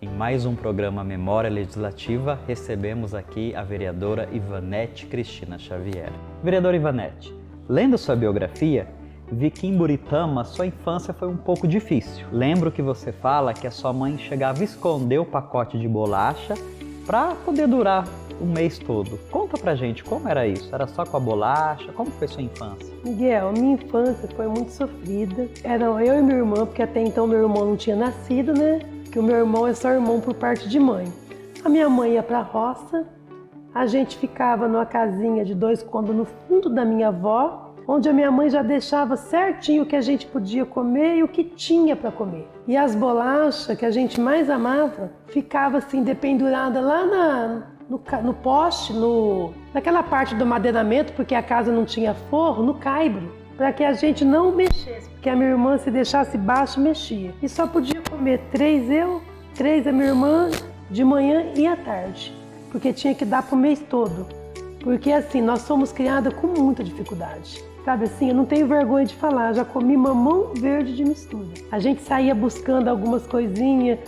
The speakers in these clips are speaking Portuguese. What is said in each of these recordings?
Em mais um programa Memória Legislativa, recebemos aqui a vereadora Ivanete Cristina Xavier. Vereadora Ivanete, lendo sua biografia, vi que em Buritama sua infância foi um pouco difícil. Lembro que você fala que a sua mãe chegava a esconder o pacote de bolacha para poder durar o mês todo. Conta pra gente como era isso. Era só com a bolacha? Como foi sua infância? Miguel, minha infância foi muito sofrida. Era eu e minha irmã, porque até então meu irmão não tinha nascido, né? Que o meu irmão é só irmão por parte de mãe. A minha mãe ia pra roça, a gente ficava numa casinha de 2 cômodos no fundo da minha avó, onde a minha mãe já deixava certinho o que a gente podia comer e o que tinha para comer. E as bolachas que a gente mais amava ficava assim dependurada lá no poste, naquela parte do madeiramento, porque a casa não tinha forro, no caibro, para que a gente não mexesse, porque a minha irmã, se deixasse baixo, mexia. E só podia comer 3 eu, 3 a minha irmã, de manhã e à tarde, porque tinha que dar para o mês todo. Porque assim, nós somos criadas com muita dificuldade. Sabe assim, eu não tenho vergonha de falar, já comi mamão verde de mistura. A gente saía buscando algumas coisinhas,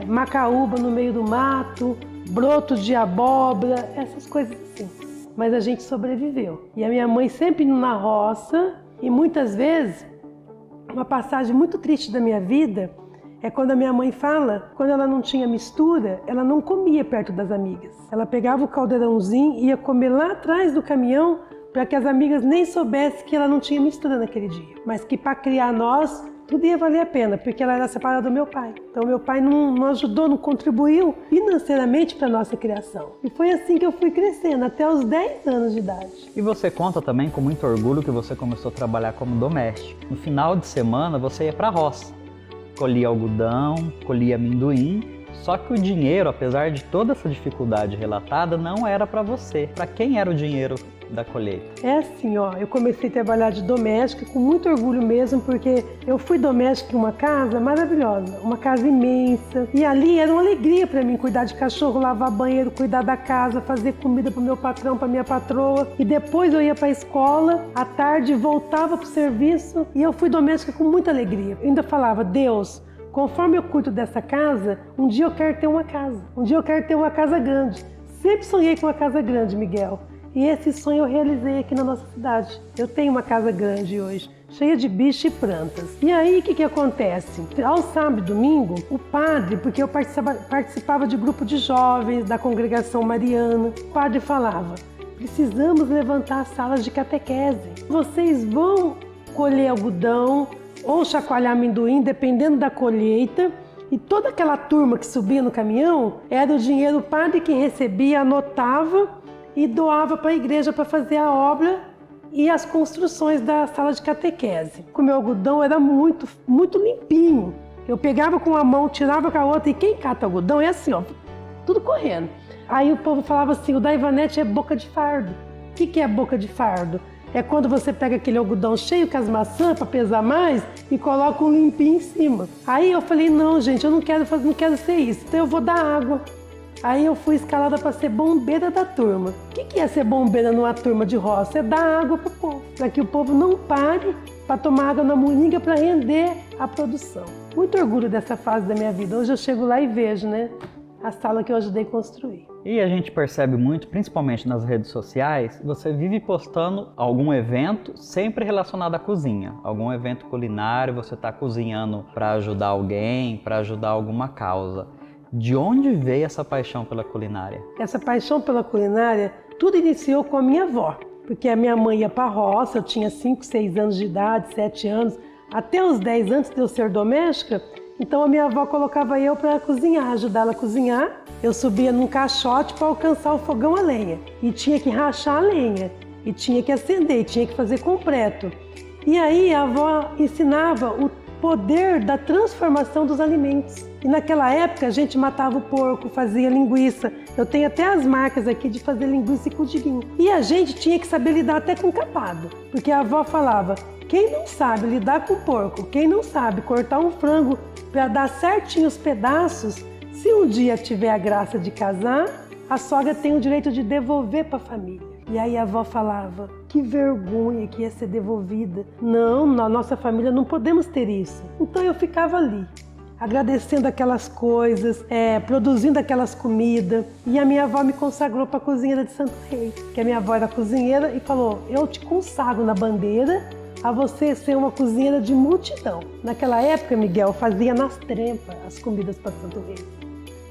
macaúba no meio do mato, brotos de abóbora, essas coisas assim. Mas a gente sobreviveu. E a minha mãe sempre indo na roça, e muitas vezes, uma passagem muito triste da minha vida é quando a minha mãe fala, quando ela não tinha mistura, ela não comia perto das amigas. Ela pegava o caldeirãozinho e ia comer lá atrás do caminhão para que as amigas nem soubessem que ela não tinha mistura naquele dia. Mas que para criar nós, tudo ia valer a pena, porque ela era separada do meu pai. Então meu pai não ajudou, não contribuiu financeiramente para a nossa criação. E foi assim que eu fui crescendo, até os 10 anos de idade. E você conta também com muito orgulho que você começou a trabalhar como doméstico. No final de semana você ia para a roça, colhia algodão, colhia amendoim, só que o dinheiro, apesar de toda essa dificuldade relatada, não era para você. Para quem era o dinheiro da colheita? É assim, ó, eu comecei a trabalhar de doméstica com muito orgulho mesmo, porque eu fui doméstica em uma casa maravilhosa, uma casa imensa, e ali era uma alegria para mim cuidar de cachorro, lavar banheiro, cuidar da casa, fazer comida para o meu patrão, para minha patroa, e depois eu ia para a escola, à tarde voltava para o serviço, e eu fui doméstica com muita alegria. Eu ainda falava, Deus, conforme eu cuido dessa casa, um dia eu quero ter uma casa, um dia eu quero ter uma casa grande. Sempre sonhei com uma casa grande, Miguel. E esse sonho eu realizei aqui na nossa cidade. Eu tenho uma casa grande hoje, cheia de bicho e plantas. E aí, o que acontece? Ao sábado e domingo, o padre, porque eu participava de grupo de jovens da congregação mariana, o padre falava, precisamos levantar as salas de catequese. Vocês vão colher algodão ou chacoalhar amendoim, dependendo da colheita, e toda aquela turma que subia no caminhão, era o dinheiro o padre que recebia, anotava, e doava para a igreja para fazer a obra e as construções da sala de catequese. O meu algodão era muito, muito limpinho. Eu pegava com uma mão, tirava com a outra, e quem cata algodão é assim, ó, tudo correndo. Aí o povo falava assim, o da Ivanete é boca de fardo. O que é boca de fardo? É quando você pega aquele algodão cheio com as maçãs para pesar mais e coloca um limpinho em cima. Aí eu falei, não gente, eu não quero ser isso, então eu vou dar água. Aí eu fui escalada para ser bombeira da turma. O que é ser bombeira numa turma de roça? É dar água para o povo, para que o povo não pare para tomar água na moringa para render a produção. Muito orgulho dessa fase da minha vida. Hoje eu chego lá e vejo, né, a sala que eu ajudei a construir. E a gente percebe muito, principalmente nas redes sociais, você vive postando algum evento sempre relacionado à cozinha. Algum evento culinário, você está cozinhando para ajudar alguém, para ajudar alguma causa. De onde veio essa paixão pela culinária? Essa paixão pela culinária, tudo iniciou com a minha avó. Porque a minha mãe ia para a roça, eu tinha 5, 6 anos de idade, 7 anos, até os 10 antes de eu ser doméstica. Então a minha avó colocava eu para cozinhar, ajudar ela a cozinhar. Eu subia num caixote para alcançar o fogão a lenha. E tinha que rachar a lenha, e tinha que acender, e tinha que fazer completo. E aí a avó ensinava o poder da transformação dos alimentos. E naquela época a gente matava o porco, fazia linguiça. Eu tenho até as marcas aqui de fazer linguiça e cudiguinho. E a gente tinha que saber lidar até com capado. Porque a avó falava, quem não sabe lidar com porco, quem não sabe cortar um frango para dar certinho os pedaços, se um dia tiver a graça de casar, a sogra tem o direito de devolver para a família. E aí a avó falava, que vergonha que ia ser devolvida. Não, na nossa família não podemos ter isso. Então eu ficava ali, agradecendo aquelas coisas, produzindo aquelas comidas. E a minha avó me consagrou para a cozinheira de Santo Reis, que a minha avó era cozinheira e falou: eu te consagro na bandeira a você ser uma cozinheira de multidão. Naquela época, Miguel, eu fazia nas trempas as comidas para Santo Reis.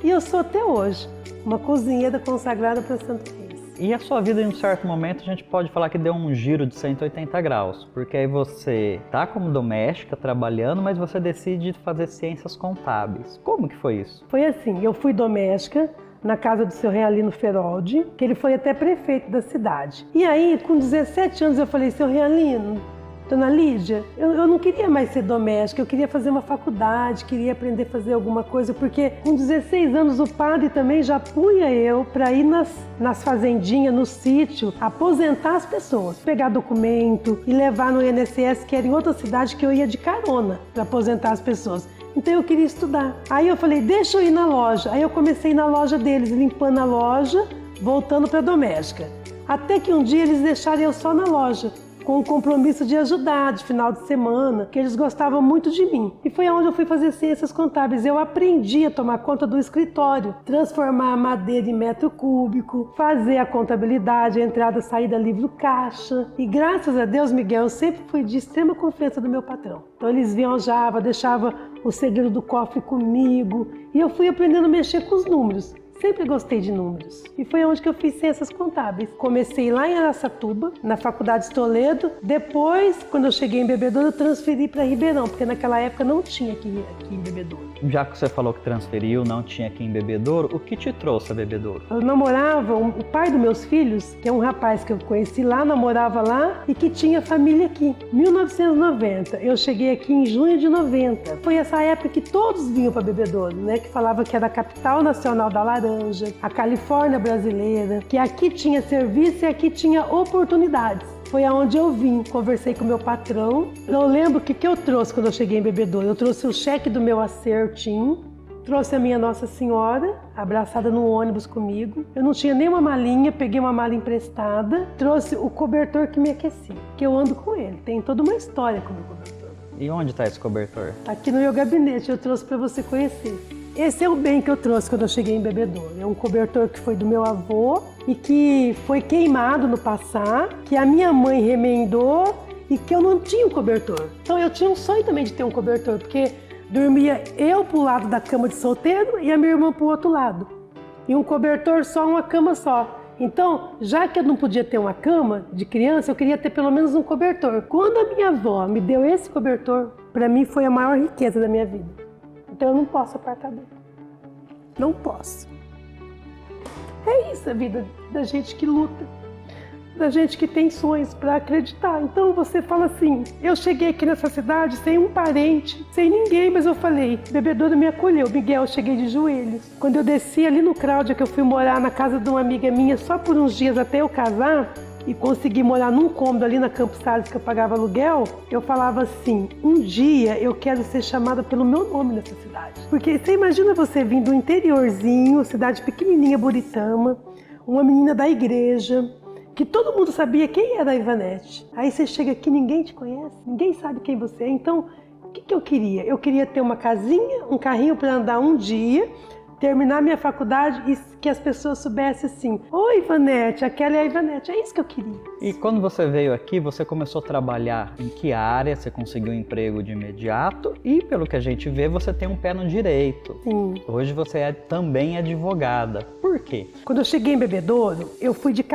E eu sou até hoje uma cozinheira consagrada para Santo Reis. E a sua vida, em um certo momento, a gente pode falar que deu um giro de 180 graus, porque aí você tá como doméstica, trabalhando, mas você decide fazer ciências contábeis. Como que foi isso? Foi assim, eu fui doméstica na casa do seu Realino Feroldi, que ele foi até prefeito da cidade. E aí, com 17 anos, eu falei: seu Realino, Dona Lídia, eu não queria mais ser doméstica, eu queria fazer uma faculdade, queria aprender a fazer alguma coisa, porque com 16 anos o padre também já punha eu para ir nas fazendinhas, no sítio, aposentar as pessoas, pegar documento e levar no INSS, que era em outra cidade, que eu ia de carona para aposentar as pessoas. Então eu queria estudar. Aí eu falei: deixa eu ir na loja. Aí eu comecei na loja deles, limpando a loja, voltando para a doméstica. Até que um dia eles deixaram eu só na loja, com o compromisso de ajudar de final de semana, que eles gostavam muito de mim. E foi onde eu fui fazer ciências contábeis. Eu aprendi a tomar conta do escritório, transformar a madeira em metro cúbico, fazer a contabilidade, a entrada, saída, livro, caixa. E graças a Deus, Miguel, eu sempre fui de extrema confiança do meu patrão. Então eles viajavam, deixavam o segredo do cofre comigo, e eu fui aprendendo a mexer com os números. Sempre gostei de números. E foi onde que eu fiz ciências contábeis. Comecei lá em Araçatuba, na Faculdade de Toledo. Depois, quando eu cheguei em Bebedouro, eu transferi para Ribeirão, porque naquela época não tinha aqui em Bebedouro. Já que você falou que transferiu, não tinha aqui em Bebedouro, o que te trouxe a Bebedouro? Eu namorava, o pai dos meus filhos, que é um rapaz que eu conheci lá, namorava lá e que tinha família aqui. 1990, eu cheguei aqui em junho de 90. Foi essa época que todos vinham para Bebedouro, né? Que falava que era a capital nacional da laranja, a Califórnia brasileira, que aqui tinha serviço e aqui tinha oportunidades. Foi aonde eu vim, conversei com o meu patrão. Eu lembro que eu trouxe quando eu cheguei em Bebedouro. Eu trouxe o cheque do meu acertinho, trouxe a minha Nossa Senhora, abraçada no ônibus comigo. Eu não tinha nenhuma malinha, peguei uma mala emprestada, trouxe o cobertor que me aquecia, que eu ando com ele. Tem toda uma história com o meu cobertor. E onde está esse cobertor? Aqui no meu gabinete, eu trouxe para você conhecer. Esse é o bem que eu trouxe quando eu cheguei em Bebedouro. É um cobertor que foi do meu avô e que foi queimado no passar, que a minha mãe remendou e que eu não tinha um cobertor. Então eu tinha um sonho também de ter um cobertor, porque dormia eu pro lado da cama de solteiro e a minha irmã pro outro lado. E um cobertor só, uma cama só. Então, já que eu não podia ter uma cama de criança, eu queria ter pelo menos um cobertor. Quando a minha avó me deu esse cobertor, para mim foi a maior riqueza da minha vida. Então eu não posso apartar dele. Não posso. É isso a vida da gente que luta, da gente que tem sonhos para acreditar. Então você fala assim: eu cheguei aqui nessa cidade sem um parente, sem ninguém, mas eu falei, Bebedouro me acolheu. Miguel, eu cheguei de joelhos. Quando eu desci ali no Cláudia, que eu fui morar na casa de uma amiga minha só por uns dias até eu casar, e consegui morar num cômodo ali na Campos Sales que eu pagava aluguel, eu falava assim: um dia eu quero ser chamada pelo meu nome nessa cidade. Porque você imagina você vindo do interiorzinho, cidade pequenininha, Buritama, uma menina da igreja, que todo mundo sabia quem era a Ivanete. Aí você chega aqui, ninguém te conhece, ninguém sabe quem você é. Então, o que eu queria? Eu queria ter uma casinha, um carrinho para andar um dia, terminar minha faculdade e que as pessoas soubessem assim: oi, Ivanete, aquela é a Ivanete. É isso que eu queria. E quando você veio aqui, você começou a trabalhar em que área? Você conseguiu um emprego de imediato e, pelo que a gente vê, você tem um pé no direito. Sim. Hoje você é também advogada. Por quê? Quando eu cheguei em Bebedouro, eu fui de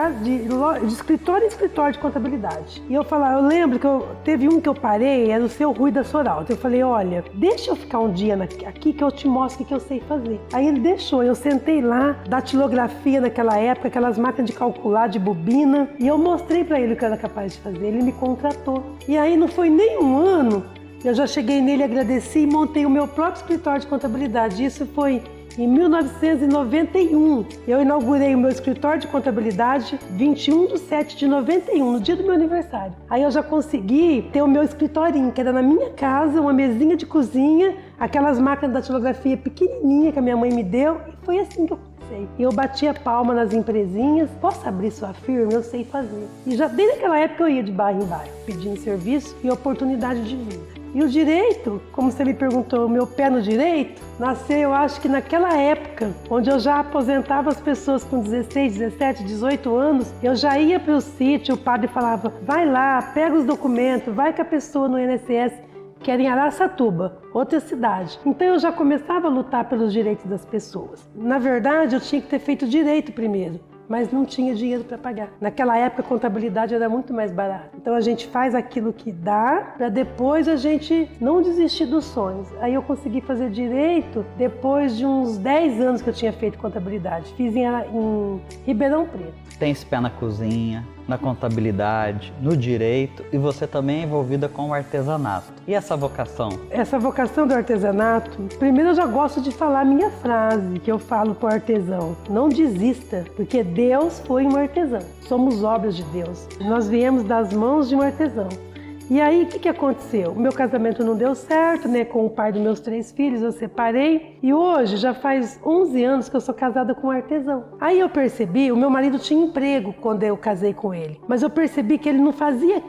escritório em escritório de contabilidade. E eu lembro que teve um que eu parei, era o seu Rui da Soralto. Eu falei: olha, deixa eu ficar um dia aqui que eu te mostro o que eu sei fazer. Aí ele deixou, eu sentei lá, datilografia naquela época, aquelas máquinas de calcular, de bobina, e eu mostrei para ele o que eu era capaz de fazer. Ele me contratou. E aí não foi nem um ano, eu já cheguei nele, agradeci e montei o meu próprio escritório de contabilidade. Isso foi em 1991. Eu inaugurei o meu escritório de contabilidade 21/7/91, no dia do meu aniversário. Aí eu já consegui ter o meu escritorinho, que era na minha casa, uma mesinha de cozinha, aquelas máquinas da datilografia pequenininha que a minha mãe me deu, e foi assim que eu comecei. E eu batia palma nas empresinhas: posso abrir sua firma? Eu sei fazer. E já desde aquela época eu ia de bairro em bairro, pedindo serviço e oportunidade de vida. E o direito, como você me perguntou, o meu pé no direito, nasceu, eu acho que naquela época, onde eu já aposentava as pessoas com 16, 17, 18 anos, eu já ia para o sítio, o padre falava, vai lá, pega os documentos, vai com a pessoa no INSS, que era em Araçatuba, outra cidade. Então eu já começava a lutar pelos direitos das pessoas. Na verdade, eu tinha que ter feito direito primeiro, mas não tinha dinheiro para pagar. Naquela época a contabilidade era muito mais barata. Então a gente faz aquilo que dá para depois a gente não desistir dos sonhos. Aí eu consegui fazer direito depois de uns 10 anos que eu tinha feito contabilidade. Fiz em Ribeirão Preto. Tem esse pé na cozinha, na contabilidade, no direito e você também é envolvida com o artesanato. E essa vocação? Essa vocação do artesanato, primeiro eu já gosto de falar a minha frase que eu falo para o artesão. Não desista, porque Deus foi um artesão. Somos obras de Deus. Nós viemos das mãos de um artesão. E aí, o que aconteceu? O meu casamento não deu certo, né? Com o pai dos meus 3 filhos, eu separei. E hoje, já faz 11 anos que eu sou casada com um artesão. Aí eu percebi, o meu marido tinha emprego quando eu casei com ele. Mas eu percebi que ele não fazia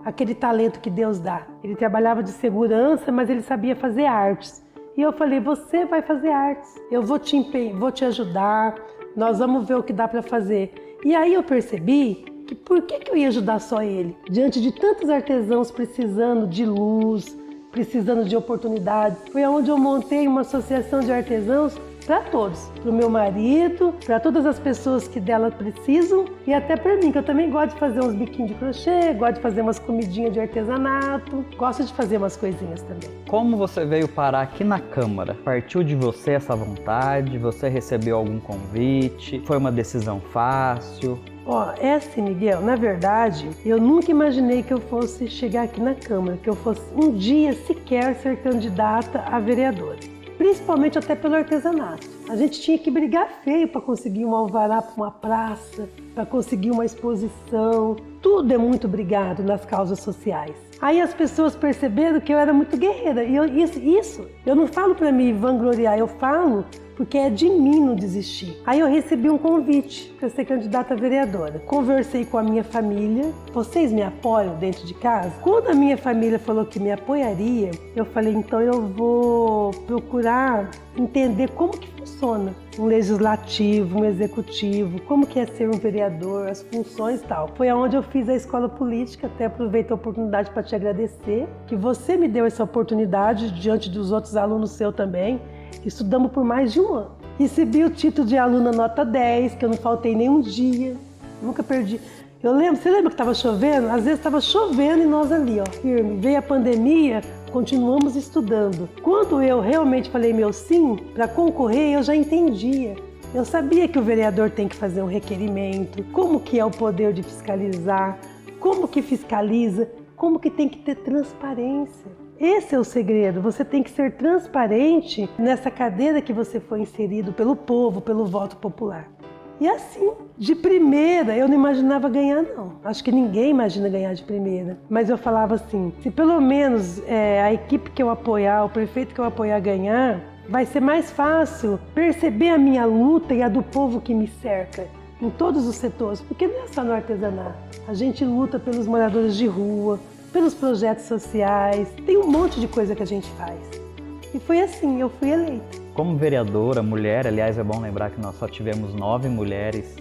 aquele talento que Deus dá. Ele trabalhava de segurança, mas ele sabia fazer artes. E eu falei, você vai fazer artes. Eu vou te ajudar, nós vamos ver o que dá para fazer. E aí eu percebi que por que eu ia ajudar só ele? Diante de tantos artesãos precisando de luz, precisando de oportunidades. Foi onde eu montei uma associação de artesãos para todos. Para o meu marido, para todas as pessoas que dela precisam e até para mim, que eu também gosto de fazer uns biquinhos de crochê, gosto de fazer umas comidinhas de artesanato, gosto de fazer umas coisinhas também. Como você veio parar aqui na Câmara? Partiu de você essa vontade? Você recebeu algum convite? Foi uma decisão fácil? É assim, Miguel, na verdade, eu nunca imaginei que eu fosse chegar aqui na Câmara, que eu fosse um dia sequer ser candidata a vereadora. Principalmente até pelo artesanato. A gente tinha que brigar feio para conseguir um alvará para uma praça, para conseguir uma exposição. Tudo é muito brigado nas causas sociais. Aí as pessoas perceberam que eu era muito guerreira. E eu não falo para me vangloriar, eu falo porque é de mim não desistir. Aí eu recebi um convite para ser candidata a vereadora. Conversei com a minha família. Vocês me apoiam dentro de casa? Quando a minha família falou que me apoiaria, eu falei, então eu vou procurar entender como que funciona um legislativo, um executivo, como que é ser um vereador, as funções e tal. Foi aonde eu fiz a escola política, até aproveito a oportunidade para te agradecer, que você me deu essa oportunidade diante dos outros alunos seus também. Estudamos por mais de 1 ano. Recebi o título de aluna nota 10, que eu não faltei nenhum dia, nunca perdi. Você lembra que estava chovendo? Às vezes estava chovendo e nós ali, firme. Veio a pandemia, continuamos estudando. Quando eu realmente falei meu sim para concorrer, eu já entendia. Eu sabia que o vereador tem que fazer um requerimento, como que é o poder de fiscalizar, como que fiscaliza, como que tem que ter transparência. Esse é o segredo, você tem que ser transparente nessa cadeira que você foi inserido pelo povo, pelo voto popular. E assim, de primeira, eu não imaginava ganhar não. Acho que ninguém imagina ganhar de primeira. Mas eu falava assim, se pelo menos a equipe que eu apoiar, o prefeito que eu apoiar ganhar, vai ser mais fácil perceber a minha luta e a do povo que me cerca. Em todos os setores, porque não é só no artesanato. A gente luta pelos moradores de rua, pelos projetos sociais, tem um monte de coisa que a gente faz. E foi assim, eu fui eleita. Como vereadora, mulher, aliás, é bom lembrar que nós só tivemos 9 mulheres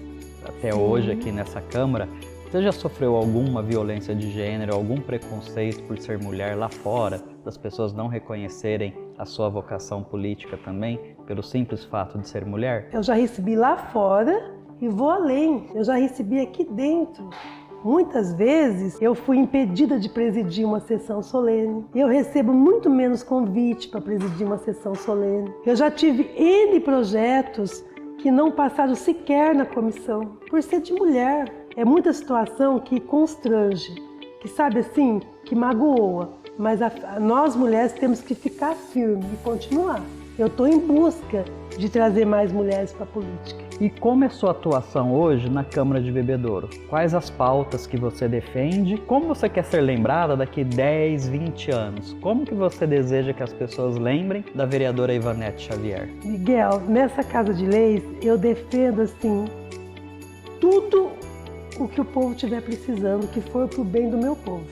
até hoje aqui nessa Câmara. Você já sofreu alguma violência de gênero, algum preconceito por ser mulher lá fora, das pessoas não reconhecerem a sua vocação política também, pelo simples fato de ser mulher? Eu já recebi lá fora e vou além, eu já recebi aqui dentro. Muitas vezes eu fui impedida de presidir uma sessão solene. Eu recebo muito menos convite para presidir uma sessão solene. Eu já tive N projetos que não passaram sequer na comissão, por ser de mulher. É muita situação que constrange, que sabe assim, que magoa. Mas nós mulheres temos que ficar firmes e continuar. Eu estou em busca de trazer mais mulheres para a política. E como é sua atuação hoje na Câmara de Bebedouro? Quais as pautas que você defende? Como você quer ser lembrada daqui 10, 20 anos? Como que você deseja que as pessoas lembrem da vereadora Ivanete Xavier? Miguel, nessa Casa de Leis, eu defendo assim, tudo o que o povo estiver precisando, que for para o bem do meu povo.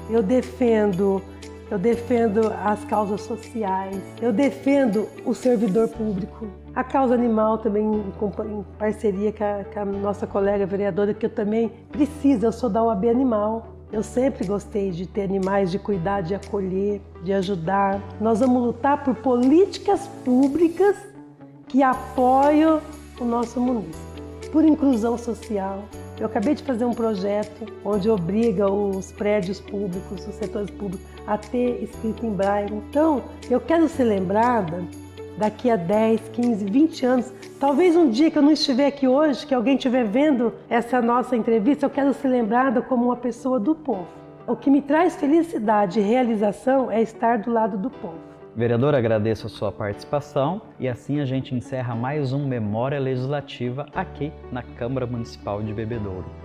Eu defendo eu defendo as causas sociais, eu defendo o servidor público. A causa animal também, em parceria com a nossa colega vereadora, que eu também preciso, eu sou da OAB Animal. Eu sempre gostei de ter animais, de cuidar, de acolher, de ajudar. Nós vamos lutar por políticas públicas que apoiam o nosso município, por inclusão social. Eu acabei de fazer um projeto onde obriga os prédios públicos, os setores públicos, a ter escrito em braille. Então, eu quero ser lembrada daqui a 10, 15, 20 anos, talvez um dia que eu não estiver aqui hoje, que alguém estiver vendo essa nossa entrevista, eu quero ser lembrada como uma pessoa do povo. O que me traz felicidade e realização é estar do lado do povo. Vereador, agradeço a sua participação e assim a gente encerra mais um Memória Legislativa aqui na Câmara Municipal de Bebedouro.